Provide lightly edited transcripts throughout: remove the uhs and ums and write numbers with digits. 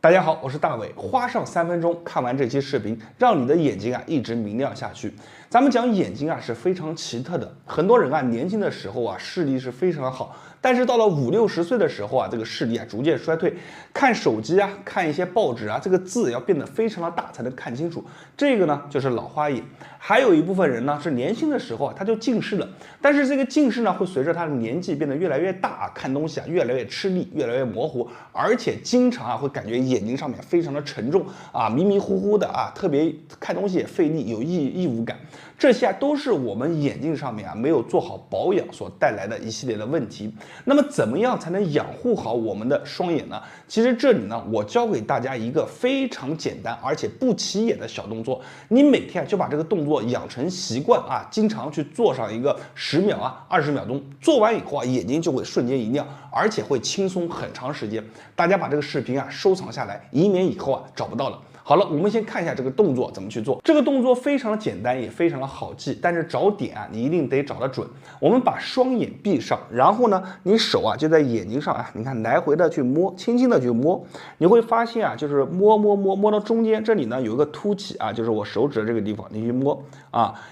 大家好，我是大伟，花上3分钟看完这期视频，让你的眼睛一直明亮下去。咱们讲眼睛是非常奇特的，很多人年轻的时候视力是非常好，但是到了50、60岁的时候这个视力逐渐衰退，看手机看一些报纸这个字要变得非常的大才能看清楚，这个呢就是老花眼。还有一部分人呢是年轻的时候他就近视了，但是这个近视呢会随着他的年纪变得越来越大，看东西越来越吃力，越来越模糊，而且经常会感觉眼睛上面非常的沉重迷迷糊糊的特别看东西也费力，有异物感。这些都是我们眼睛上面没有做好保养所带来的一系列的问题。那么怎么样才能养护好我们的双眼呢？其实这里呢，我教给大家一个非常简单而且不起眼的小动作，你每天就把这个动作养成习惯经常去做上一个10秒20秒钟，做完以后眼睛就会瞬间一亮，而且会轻松很长时间。大家把这个视频收藏下来，以免以后找不到了。好了，我们先看一下这个动作怎么去做。这个动作非常的简单，也非常的好记，但是找点你一定得找得准。我们把双眼闭上，然后呢，你手就在眼睛上你看来回的去摸，轻轻的去摸，你会发现就是摸到中间，这里呢有一个凸起就是我手指的这个地方，你去摸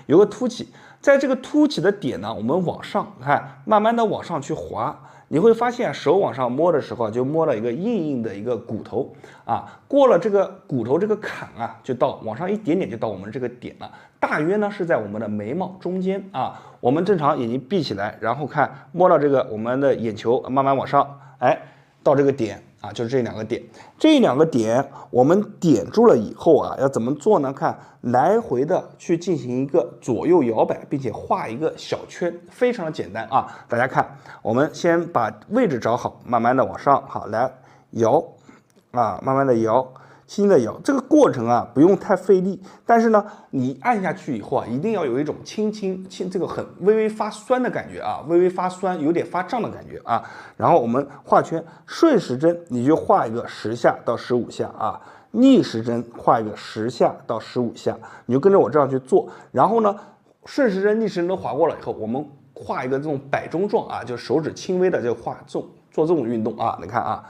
有个凸起，在这个凸起的点呢，我们往上看，慢慢的往上去滑。你会发现手往上摸的时候就摸到一个硬硬的一个骨头过了这个骨头这个坎就到往上一点点就到我们这个点了，大约呢是在我们的眉毛中间我们正常眼睛闭起来，然后看摸到这个我们的眼球慢慢往上到这个点就是这2个点，这2个点我们点住了以后要怎么做呢？看来回的去进行一个左右摇摆，并且画一个小圈，非常的简单大家看，我们先把位置找好，慢慢的往上来摇慢慢的摇，轻轻的摇，这个过程不用太费力，但是呢，你按下去以后一定要有一种轻这个很微微发酸的感觉微微发酸，有点发胀的感觉然后我们画圈，顺时针你就画一个10下到15下逆时针画一个10下到15下，你就跟着我这样去做。然后呢，顺时针逆时针都划过了以后，我们画一个这种摆钟状就手指轻微的就画做这种运动你看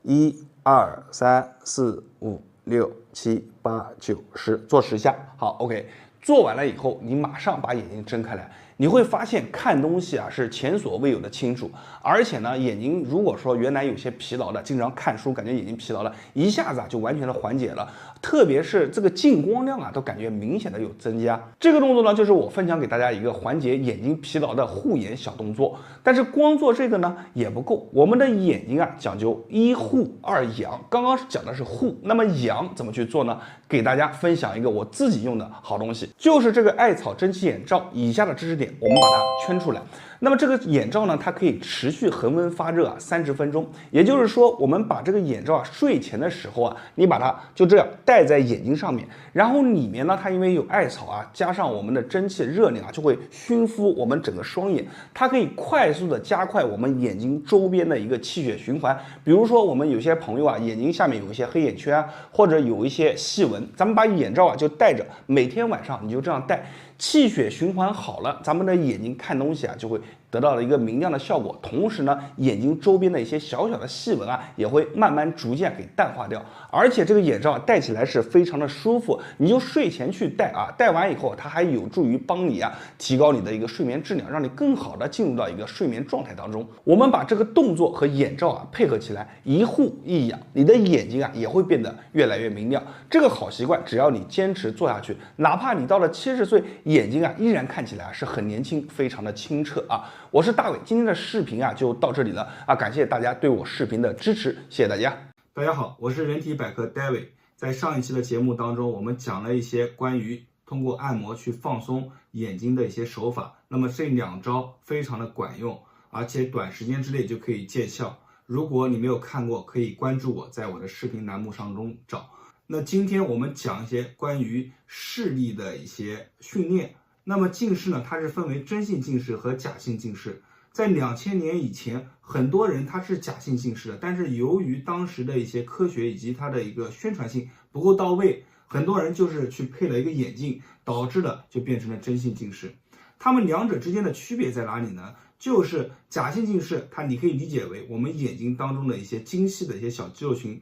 1、2、3、4、5、6、7、8、9、10，做10下。好 ，OK， 做完了以后，你马上把眼睛睁开来，你会发现看东西是前所未有的清楚，而且呢，眼睛如果说原来有些疲劳的，经常看书感觉眼睛疲劳了，一下子就完全的缓解了，特别是这个进光量都感觉明显的有增加。这个动作呢，就是我分享给大家一个缓解眼睛疲劳的护眼小动作。但是光做这个呢也不够，我们的眼睛讲究1护2养。刚刚讲的是护，那么养怎么去做呢？给大家分享一个我自己用的好东西，就是这个艾草蒸汽眼罩。以下的知识点我们把它圈出来。那么这个眼罩呢，它可以持续恒温发热30分钟，也就是说，我们把这个眼罩睡前的时候你把它就这样戴在眼睛上面，然后里面呢，它因为有艾草加上我们的蒸汽热量就会熏敷我们整个双眼，它可以快速的加快我们眼睛周边的一个气血循环。比如说，我们有些朋友眼睛下面有一些黑眼圈或者有一些细纹，咱们把眼罩就戴着，每天晚上你就这样戴。气血循环好了，咱们的眼睛看东西就会得到了一个明亮的效果，同时呢，眼睛周边的一些小小的细纹也会慢慢逐渐给淡化掉。而且这个眼罩戴起来是非常的舒服，你就睡前去戴戴完以后它还有助于帮你提高你的一个睡眠质量，让你更好的进入到一个睡眠状态当中。我们把这个动作和眼罩配合起来，1护1养，你的眼睛也会变得越来越明亮。这个好习惯只要你坚持做下去，哪怕你到了70岁眼睛依然看起来是很年轻，非常的清澈我是大伟，今天的视频就到这里了感谢大家对我视频的支持，谢谢大家。大家好，我是人体百科 David。在上一期的节目当中，我们讲了一些关于通过按摩去放松眼睛的一些手法，那么这2招非常的管用，而且短时间之内就可以见效。如果你没有看过，可以关注我，在我的视频栏目当中找。那今天我们讲一些关于视力的一些训练。那么近视呢，它是分为真性近视和假性近视。在2000年以前，很多人他是假性近视的，但是由于当时的一些科学以及它的一个宣传性不够到位，很多人就是去配了一个眼镜，导致了就变成了真性近视。它们2者之间的区别在哪里呢？就是假性近视，你可以理解为我们眼睛当中的一些精细的一些小肌肉群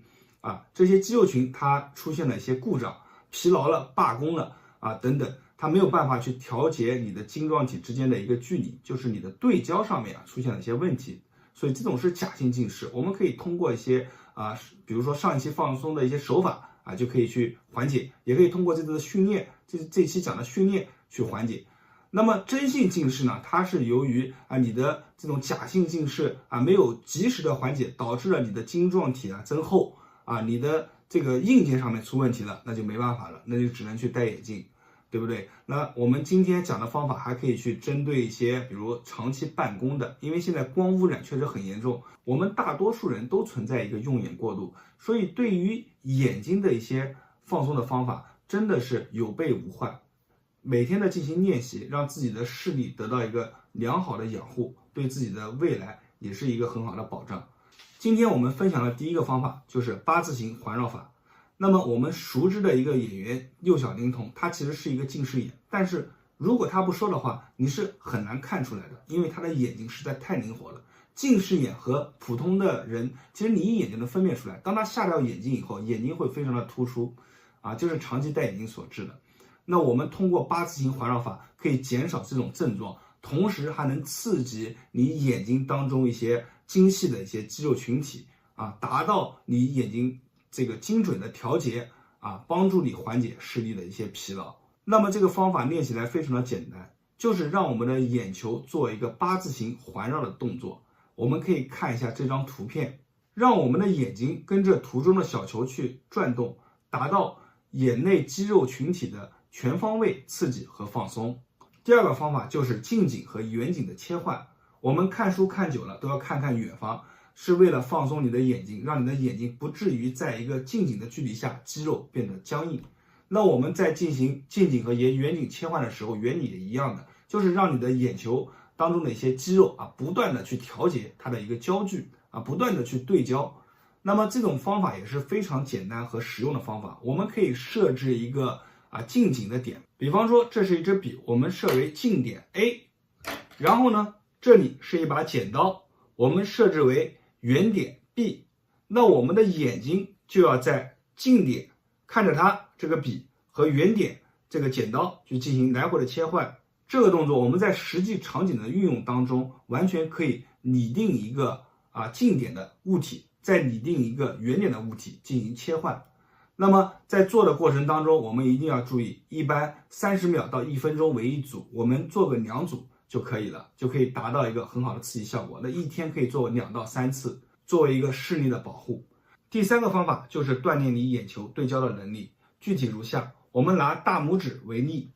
这些肌肉群它出现了一些故障，疲劳了、罢工了等等，它没有办法去调节你的晶状体之间的一个距离，就是你的对焦上面出现了一些问题，所以这种是假性近视。我们可以通过一些比如说上一期放松的一些手法就可以去缓解，也可以通过这次的训练，这一期讲的训练去缓解。那么真性近视呢，它是由于你的这种假性近视没有及时的缓解，导致了你的晶状体增厚你的这个硬件上面出问题了，那就没办法了，那就只能去戴眼镜，对不对？那我们今天讲的方法还可以去针对一些比如长期办公的，因为现在光污染确实很严重，我们大多数人都存在一个用眼过度，所以对于眼睛的一些放松的方法真的是有备无患。每天的进行练习，让自己的视力得到一个良好的养护，对自己的未来也是一个很好的保障。今天我们分享的第一个方法就是八字形环绕法。那么我们熟知的一个演员六小龄童，他其实是一个近视眼，但是如果他不说的话，你是很难看出来的，因为他的眼睛实在太灵活了。近视眼和普通的人，其实你一眼就能分辨出来。当他下掉眼镜以后，眼睛会非常的突出就是长期戴眼镜所致的。那我们通过八字形环绕法可以减少这种症状，同时还能刺激你眼睛当中一些精细的一些肌肉群体达到你眼睛这个精准的调节帮助你缓解视力的一些疲劳。那么这个方法练起来非常的简单，就是让我们的眼球做一个八字形环绕的动作。我们可以看一下这张图片，让我们的眼睛跟着图中的小球去转动，达到眼内肌肉群体的全方位刺激和放松。第二个方法就是近景和远景的切换。我们看书看久了都要看看远方，是为了放松你的眼睛，让你的眼睛不至于在一个近景的距离下肌肉变得僵硬。那我们在进行近景和远景切换的时候，原理也一样的，就是让你的眼球当中的一些肌肉不断的去调节它的一个焦距不断的去对焦。那么这种方法也是非常简单和实用的方法。我们可以设置一个近景的点，比方说这是一支笔，我们设为近点 A， 然后呢这里是一把剪刀，我们设置为远点 B。 那我们的眼睛就要在近点看着它这个笔和远点这个剪刀去进行来回的切换。这个动作我们在实际场景的运用当中完全可以拟定一个近点的物体，再拟定一个远点的物体进行切换。那么在做的过程当中，我们一定要注意，一般30秒到1分钟为一组，我们做个2组就可以了，就可以达到一个很好的刺激效果。那一天可以做2到3次，作为一个视力的保护。第三个方法就是锻炼你眼球对焦的能力，具体如下。我们拿大拇指为例，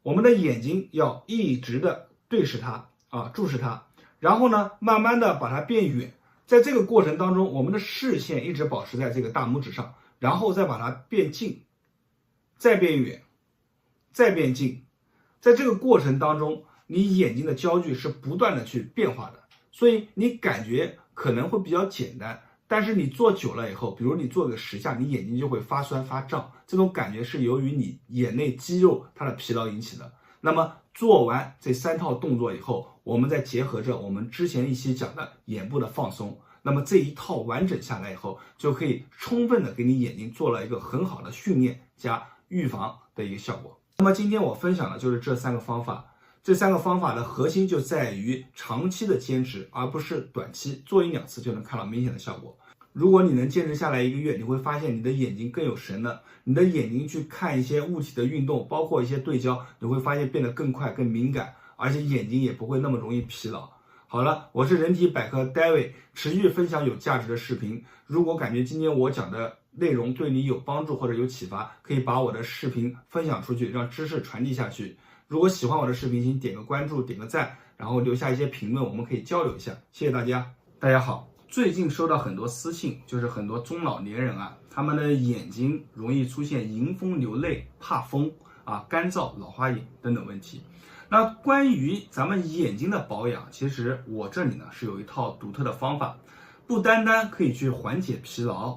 我们的眼睛要一直的对视它注视它，然后呢慢慢的把它变远。在这个过程当中，我们的视线一直保持在这个大拇指上，然后再把它变近，再变远，再变近。在这个过程当中，你眼睛的焦距是不断的去变化的，所以你感觉可能会比较简单，但是你做久了以后，比如你做个10下，你眼睛就会发酸发胀，这种感觉是由于你眼内肌肉它的疲劳引起的。那么做完这3套动作以后，我们再结合着我们之前一期讲的眼部的放松，那么这一套完整下来以后，就可以充分的给你眼睛做了一个很好的训练加预防的一个效果。那么今天我分享的就是这3个方法，这3个方法的核心就在于长期的坚持，而不是短期做1-2次就能看到明显的效果。如果你能坚持下来1个月，你会发现你的眼睛更有神了，你的眼睛去看一些物体的运动，包括一些对焦，你会发现变得更快更敏感，而且眼睛也不会那么容易疲劳。好了，我是人体百科 David， 持续分享有价值的视频。如果感觉今天我讲的内容对你有帮助或者有启发，可以把我的视频分享出去，让知识传递下去。如果喜欢我的视频，请点个关注，点个赞，然后留下一些评论，我们可以交流一下。谢谢大家。大家好，最近收到很多私信，就是很多中老年人他们的眼睛容易出现迎风流泪、怕风干燥、老花眼等等问题。那关于咱们眼睛的保养，其实我这里呢是有一套独特的方法，不单单可以去缓解疲劳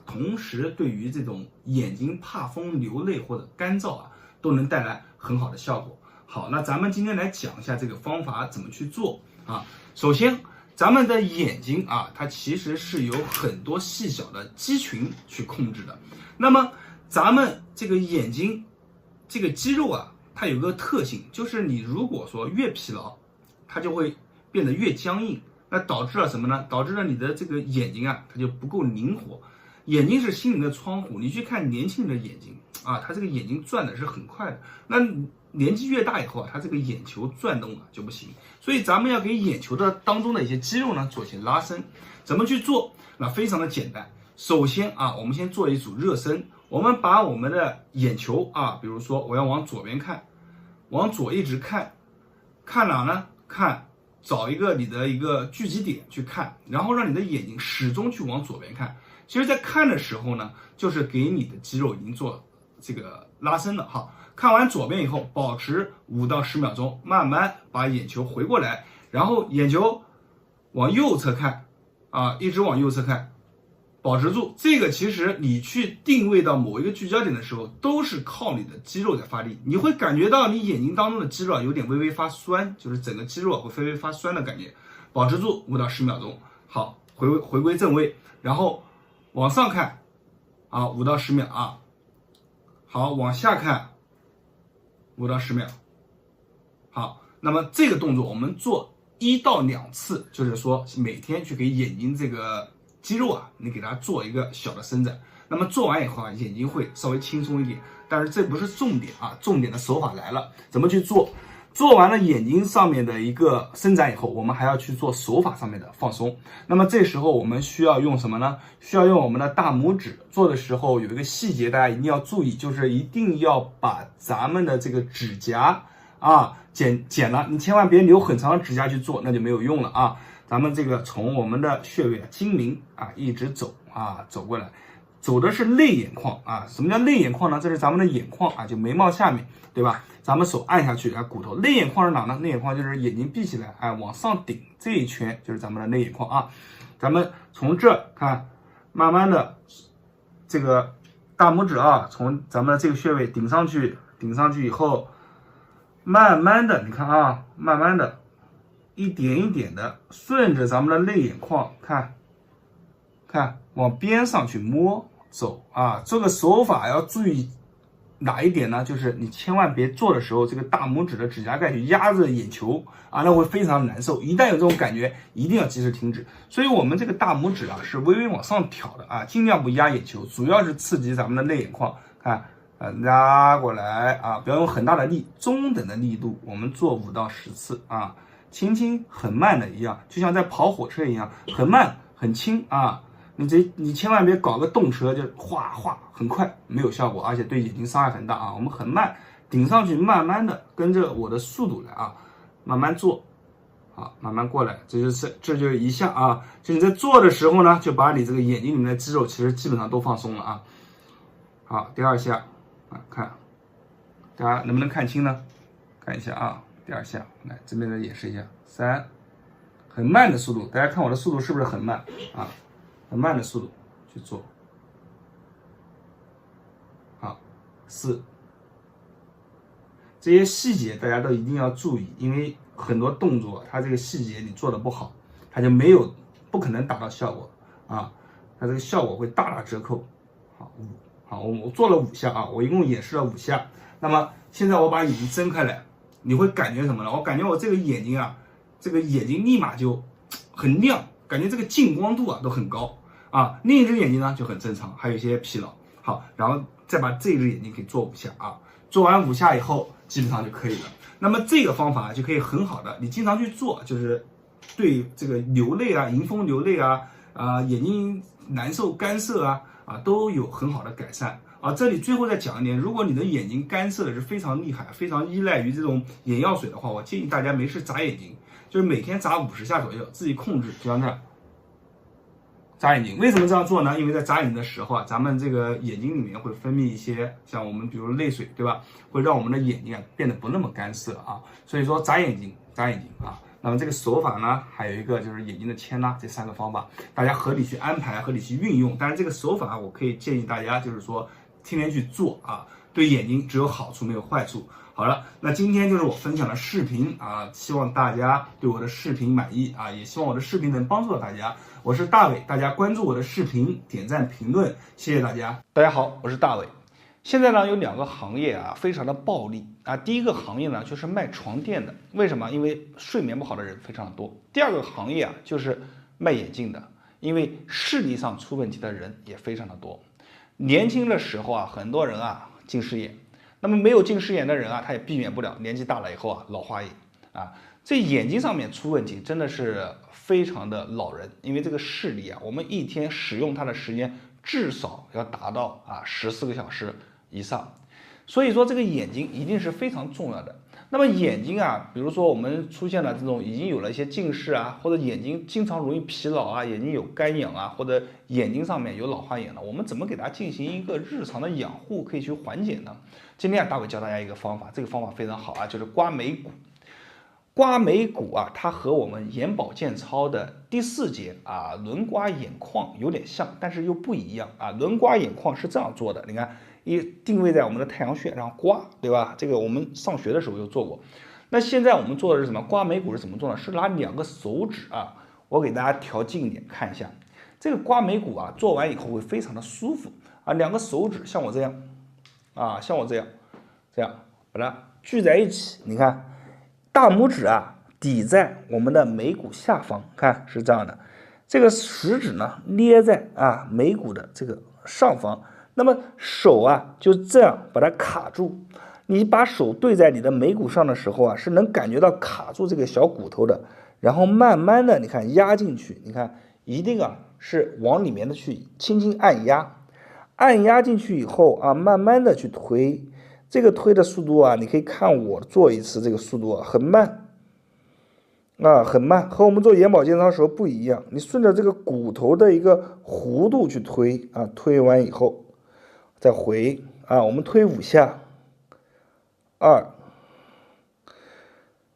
同时对于这种眼睛怕风、流泪或者干燥都能带来很好的效果。好，那咱们今天来讲一下这个方法怎么去做首先咱们的眼睛啊，它其实是由很多细小的肌群去控制的。那么咱们这个眼睛这个肌肉啊，它有个特性，就是你如果说越疲劳，它就会变得越僵硬。那导致了什么呢？导致了你的这个眼睛啊，它就不够灵活。眼睛是心灵的窗户，你去看年轻人的眼睛啊，他这个眼睛转的是很快的。那年纪越大以后啊，他这个眼球转动啊就不行。所以咱们要给眼球的当中的一些肌肉呢做一些拉伸。怎么去做？那非常的简单。首先啊，我们先做一组热身。我们把我们的眼球啊，比如说我要往左边看，往左一直看，看哪呢？看。找一个你的一个聚集点去看，然后让你的眼睛始终去往左边看。其实，在看的时候呢，就是给你的肌肉已经做这个拉伸了哈。看完左边以后，保持5到10秒钟，慢慢把眼球回过来，然后眼球往右侧看啊，一直往右侧看，保持住。这个其实你去定位到某一个聚焦点的时候，都是靠你的肌肉在发力。你会感觉到你眼睛当中的肌肉有点微微发酸，就是整个肌肉会微微发酸的感觉。保持住5到10秒钟，好，回归正位，然后往上看啊，5到10秒啊，好，往下看5到10秒，好，那么这个动作我们做1到2次，就是说每天去给眼睛这个肌肉啊，你给它做一个小的伸展，那么做完以后啊，眼睛会稍微轻松一点。但是这不是重点啊，重点的手法来了，怎么去做？做完了眼睛上面的一个伸展以后，我们还要去做手法上面的放松。那么这时候我们需要用什么呢？需要用我们的大拇指。做的时候有一个细节，大家一定要注意，就是一定要把咱们的这个指甲啊剪了，你千万别留很长的指甲去做，那就没有用了啊。咱们这个从我们的穴位睛明啊一直走啊走过来，走的是内眼眶啊。什么叫内眼眶呢？这是咱们的眼眶啊，就眉毛下面，对吧？咱们手按下去，骨头。内眼眶是哪呢？内眼眶就是眼睛闭起来，往上顶这一圈就是咱们的内眼眶啊。咱们从这看，慢慢的这个大拇指啊，从咱们的这个穴位顶上去以后，慢慢的，你看啊，慢慢的。一点一点的顺着咱们的内眼眶看往边上去摸走啊。这个手法要注意哪一点呢？就是你千万别做的时候，这个大拇指的指甲盖去压着眼球啊，那会非常难受。一旦有这种感觉，一定要及时停止。所以我们这个大拇指啊是微微往上挑的啊，尽量不压眼球，主要是刺激咱们的内眼眶。看拉过来啊，不要用很大的力，中等的力度，我们做5到10次啊。轻轻很慢的一样，就像在跑火车一样，很慢很轻啊。你千万别搞个动车，就哗哗很快，没有效果，而且对眼睛伤害很大啊。我们很慢，顶上去，慢慢的跟着我的速度来啊，慢慢做，好，慢慢过来，这就是一下啊。就你在做的时候呢，就把你这个眼睛里面的肌肉其实基本上都放松了啊。好，第2下啊，看大家能不能看清呢？看一下啊。第2下，来这边再演示一下，3，很慢的速度，大家看我的速度是不是很慢啊？很慢的速度去做，好，4，这些细节大家都一定要注意，因为很多动作它这个细节你做的不好，它就不可能达到效果啊，它这个效果会大打折扣。好，5，好，我做了5下啊，我一共演示了5下。那么现在我把眼睛睁开来。你会感觉什么呢？我感觉我这个眼睛啊，这个眼睛立马就很亮，感觉这个近光度啊都很高啊。另一只眼睛呢就很正常，还有一些疲劳。好，然后再把这只眼睛给做5下啊。做完5下以后，基本上就可以了。那么这个方法就可以很好的，你经常去做，就是对这个流泪啊、迎风流泪啊、眼睛难受、干涩啊都有很好的改善。这里最后再讲一点，如果你的眼睛干涩的是非常厉害，非常依赖于这种眼药水的话，我建议大家没事眨眼睛，就是每天眨50下左右，自己控制，就像这样眨眼睛。为什么这样做呢？因为在眨眼睛的时候啊，咱们这个眼睛里面会分泌一些像我们比如泪水，对吧？会让我们的眼睛啊变得不那么干涩啊。所以说眨眼睛啊。那么这个手法呢，还有一个就是眼睛的牵拉，这3个方法大家合理去安排，合理去运用。当然这个手法我可以建议大家就是说天天去做啊，对眼睛只有好处没有坏处。好了，那今天就是我分享的视频啊，希望大家对我的视频满意啊，也希望我的视频能帮助到大家。我是大伟，大家关注我的视频，点赞评论，谢谢大家。大家好，我是大伟。现在呢有2个行业啊，非常的暴利啊。第一个行业呢就是卖床垫的，为什么？因为睡眠不好的人非常的多。第2个行业啊就是卖眼镜的，因为视力上出问题的人也非常的多。年轻的时候啊，很多人啊近视眼。那么没有近视眼的人啊，他也避免不了年纪大了以后啊老花眼啊。这眼睛上面出问题真的是非常的恼人，因为这个视力啊，我们一天使用它的时间至少要达到14个小时以上，所以说这个眼睛一定是非常重要的。那么眼睛啊，比如说我们出现了这种已经有了一些近视啊，或者眼睛经常容易疲劳啊，眼睛有干痒啊，或者眼睛上面有老花眼了，我们怎么给它进行一个日常的养护，可以去缓解呢？今天大伟教大家一个方法，这个方法非常好啊，就是刮眉骨。刮眉骨啊，它和我们眼保健操的第4节啊轮刮眼眶有点像，但是又不一样啊。轮刮眼眶是这样做的，你看。定位在我们的太阳穴，然后刮，对吧？这个我们上学的时候就做过。那现在我们做的是什么？刮眉骨是怎么做呢？是拿2个手指啊，我给大家调近一点看一下。这个刮眉骨啊，做完以后会非常的舒服啊。2个手指像我这样啊，像我这样把它聚在一起，你看，大拇指啊抵在我们的眉骨下方，看是这样的。这个食指呢捏在眉骨的这个上方。那么手啊就这样把它卡住，你把手对在你的眉骨上的时候啊，是能感觉到卡住这个小骨头的，然后慢慢的你看压进去，你看一定是往里面的去轻轻按压，按压进去以后啊，慢慢的去推，这个推的速度啊，你可以看我做一次，这个速度很慢很慢，和我们做眼保健操的时候不一样，你顺着这个骨头的一个弧度去推推完以后再回我们推5下，2。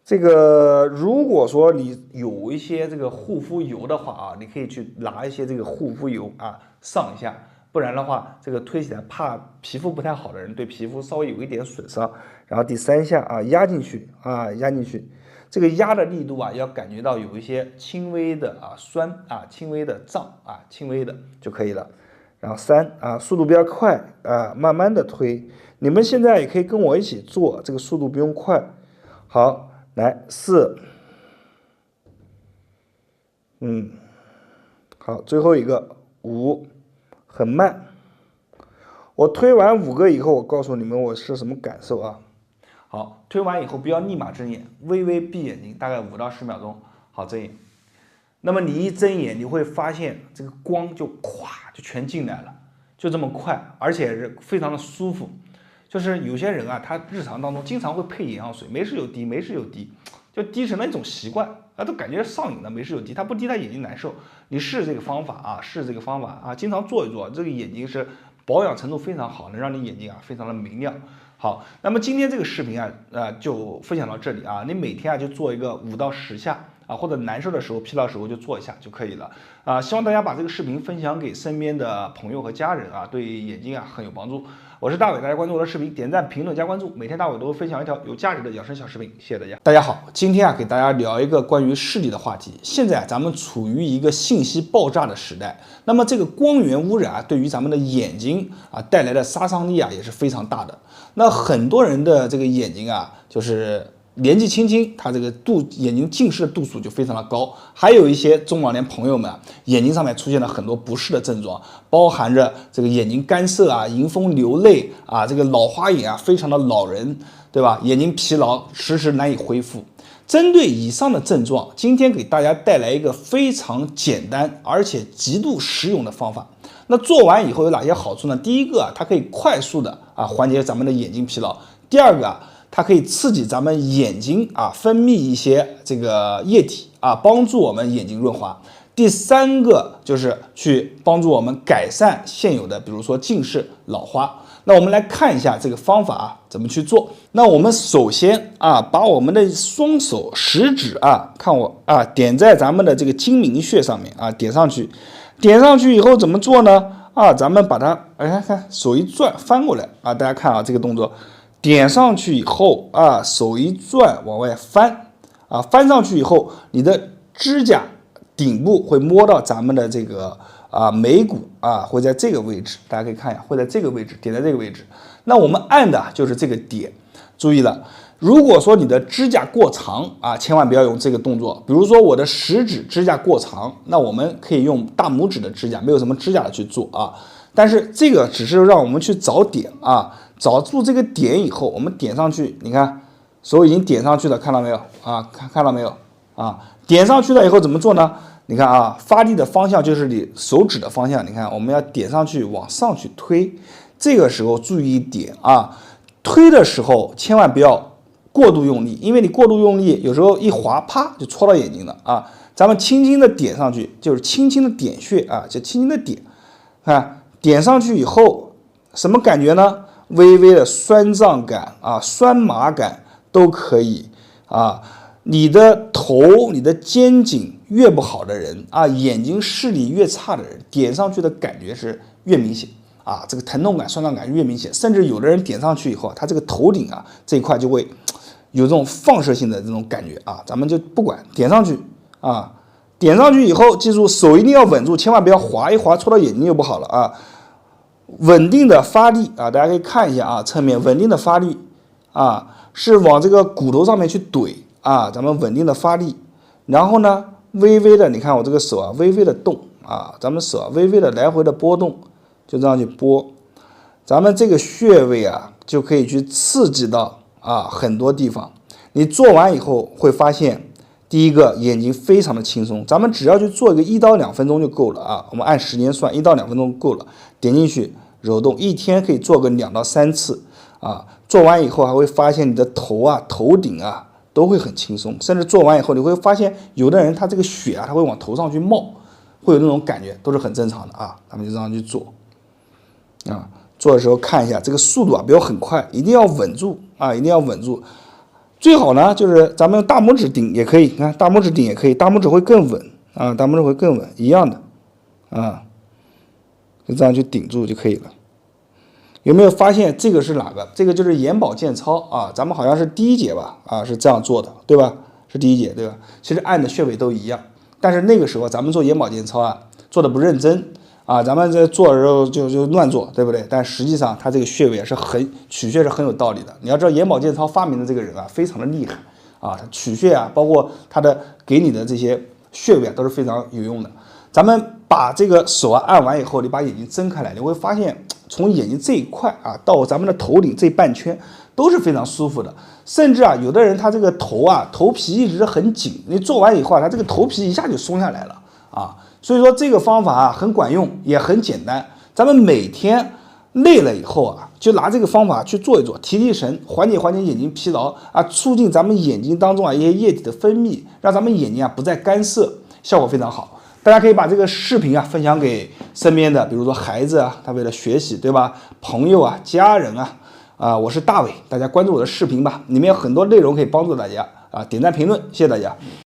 这个如果说你有一些这个护肤油的话你可以去拿一些这个护肤油上一下，不然的话这个推起来怕皮肤不太好的人对皮肤稍微有一点损伤。然后第3下压进去压进去，这个压的力度要感觉到有一些轻微的酸轻微的胀轻微的就可以了。然后3速度比较快慢慢的推，你们现在也可以跟我一起做，这个速度不用快。好，来4，好，最后一个5，很慢。我推完5个以后，我告诉你们我是什么感受啊。好，推完以后不要立马睁眼，微微闭眼睛，大概5到10秒钟，好睁眼。那么你一睁眼，你会发现这个光就咵就全进来了，就这么快，而且是非常的舒服。就是有些人他日常当中经常会配眼药水，没事就滴，没事就滴，就滴成了一种习惯都感觉上瘾了，没事就滴，他不滴他眼睛难受。你试这个方法试这个方法经常做一做，这个眼睛是保养程度非常好，能让你眼睛非常的明亮。好，那么今天这个视频就分享到这里你每天就做一个5到10下或者难受的时候、疲劳的时候就做一下就可以了希望大家把这个视频分享给身边的朋友和家人对眼睛很有帮助。我是大伟，大家关注我的视频，点赞、评论、加关注，每天大伟都会分享一条有价值的养生小视频，谢谢大家。大家好，今天给大家聊一个关于视力的话题。现在咱们处于一个信息爆炸的时代，那么这个光源污染对于咱们的眼睛带来的杀伤力也是非常大的。那很多人的这个眼睛就是年纪轻轻，他这个眼睛近视的度数就非常的高，还有一些中老年朋友们眼睛上面出现了很多不适的症状，包含着这个眼睛干涩迎风流泪这个老花眼非常的恼人，对吧？眼睛疲劳，迟迟难以恢复。针对以上的症状，今天给大家带来一个非常简单而且极度实用的方法。那做完以后有哪些好处呢？第一个它可以快速的缓解咱们的眼睛疲劳。第二个它可以刺激咱们眼睛分泌一些这个液体帮助我们眼睛润滑。第3个就是去帮助我们改善现有的，比如说近视、老花。那我们来看一下这个方法怎么去做。那我们首先把我们的双手食指看我点在咱们的这个睛明穴上面点上去。点上去以后怎么做呢？啊，咱们把它看手一转翻过来啊，大家看啊这个动作，点上去以后啊，手一转往外翻啊，翻上去以后，你的指甲顶部会摸到咱们的这个眉骨啊，会在这个位置，大家可以看一下，会在这个位置，点在这个位置。那我们按的就是这个点，注意了。如果说你的指甲过长啊，千万不要用这个动作。比如说我的食指指甲过长，那我们可以用大拇指的指甲，没有什么指甲的去做啊。但是这个只是让我们去找点啊，找住这个点以后，我们点上去，你看手已经点上去了，看到没有啊？看到没有啊？点上去了以后怎么做呢？你看啊，发力的方向就是你手指的方向。你看，我们要点上去，往上去推。这个时候注意一点啊，推的时候千万不要过度用力，因为你过度用力，有时候一滑，啪就戳到眼睛了啊。咱们轻轻的点上去，就是轻轻的点穴啊，就轻轻的点，看点上去以后什么感觉呢？微微的酸胀感啊，酸麻感都可以啊。你的头、你的肩颈越不好的人啊，眼睛视力越差的人，点上去的感觉是越明显啊，这个疼痛感、酸胀感越明显。甚至有的人点上去以后，他这个头顶啊这一块就会有这种放射性的这种感觉啊，咱们就不管，点上去啊，点上去以后，记住手一定要稳住，千万不要滑一滑戳到眼睛就不好了啊。稳定的发力啊，大家可以看一下啊，侧面稳定的发力啊，是往这个骨头上面去怼啊，咱们稳定的发力，然后呢，微微的，你看我这个手啊，微微的动啊，咱们手啊，微微的来回的波动，就这样去拨，咱们这个穴位啊，就可以去刺激到很多地方。你做完以后会发现，第一个眼睛非常的轻松，咱们只要去做一个1到2分钟就够了啊。我们按时间算，1到2分钟够了。点进去揉动，一天可以做个2到3次啊。做完以后还会发现你的头啊、头顶啊都会很轻松，甚至做完以后你会发现，有的人他这个血啊，他会往头上去冒，会有那种感觉，都是很正常的啊。咱们就这样去做啊。做的时候看一下这个速度啊，不要很快，一定要稳住啊，一定要稳住。最好呢，就是咱们用大拇指顶也可以，你看大拇指顶也可以，大拇指会更稳啊，大拇指会更稳，一样的啊，就这样去顶住就可以了。有没有发现这个是哪个？这个就是眼保健操啊，咱们好像是第1节吧，啊是这样做的，对吧？是第1节，对吧？其实按的穴位都一样，但是那个时候咱们做眼保健操啊，做的不认真。啊，咱们在做的时候就乱做，对不对？但实际上它这个穴位是取穴是很有道理的。你要知道眼保健操发明的这个人啊，非常的厉害啊，他取穴啊，包括他的给你的这些穴位啊，都是非常有用的。咱们把这个手啊按完以后，你把眼睛睁开来，你会发现从眼睛这一块啊到咱们的头顶这半圈都是非常舒服的。甚至啊，有的人他这个头皮一直很紧，你做完以后啊，他这个头皮一下就松下来了啊。所以说这个方法啊很管用，也很简单。咱们每天累了以后啊，就拿这个方法去做一做，提神，缓解眼睛疲劳啊，促进咱们眼睛当中啊一些液体的分泌，让咱们眼睛啊不再干涩，效果非常好。大家可以把这个视频啊分享给身边的，比如说孩子啊，他为了学习，对吧？朋友啊，家人啊，我是大伟，大家关注我的视频吧，里面有很多内容可以帮助大家啊，点赞评论，谢谢大家。